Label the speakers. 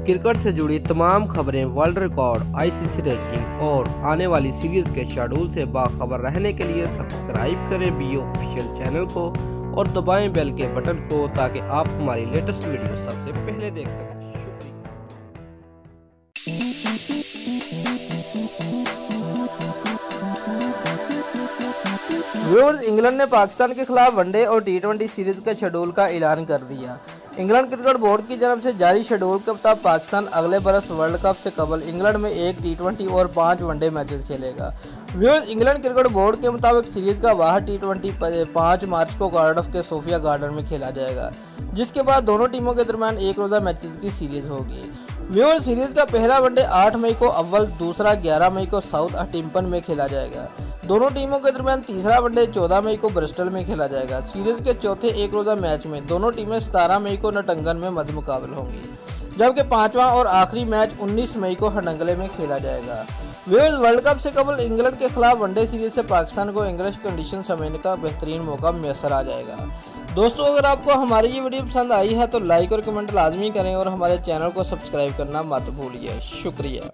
Speaker 1: Cricket से जुड़ी तमाम खबरें, वर्ल्ड रिकॉर्ड, आईसीसी रैंकिंग और आने वाली सीरीज के शेड्यूल से बाखबर रहने के लिए सब्सक्राइब करें बी ऑफिशियल चैनल को और दबाएं बेल के बटन को ताकि आप हमारी लेटेस्ट वीडियो सबसे पहले देख सकें। व्यूअर्स, इंग्लैंड ने पाकिस्तान के खिलाफ वनडे और टी20 सीरीज के शेड्यूल का ऐलान कर दिया। इंग्लैंड क्रिकेट बोर्ड की तरफ से जारी शेड्यूल के मुताबिक पाकिस्तान अगले बरस वर्ल्ड कप से कबल इंग्लैंड में 1 टी20 और 5 वनडे मैचेस खेलेगा। व्यूअर्स, इंग्लैंड क्रिकेट बोर्ड के मुताबिक सीरीज का वाह टी20 5 मार्च को कार्डिफ के सोफिया गार्डन में खेला जाएगा, जिसके बाद दोनों टीमों के दरमियान एक रोजा मैचेस की सीरीज होगी। व्यूअर्स, सीरीज का पहला वनडे 8 मई को अव्वल, दूसरा 11 मई को साउथ हम्पटन में खेला जाएगा। दोनों टीमों के दरमियान तीसरा वनडे 14 मई को ब्रिस्टल में खेला जाएगा। सीरीज के चौथे एक रोजा मैच में दोनों टीमें 17 मई को नटंगन में मध्य मुकाबल होंगी, जबकि पांचवा और आखिरी मैच 19 मई को हडंगले में खेला जाएगा। वर्ल्ड कप से कबल इंग्लैंड के खिलाफ वनडे सीरीज से पाकिस्तान को इंग्लिश कंडीशन समझने का बेहतरीन मौका मैसर आ जाएगा। दोस्तों, अगर आपको हमारी ये वीडियो पसंद आई है तो लाइक और कमेंट लाजमी करें और हमारे चैनल को सब्सक्राइब करना मत भूलिए। शुक्रिया।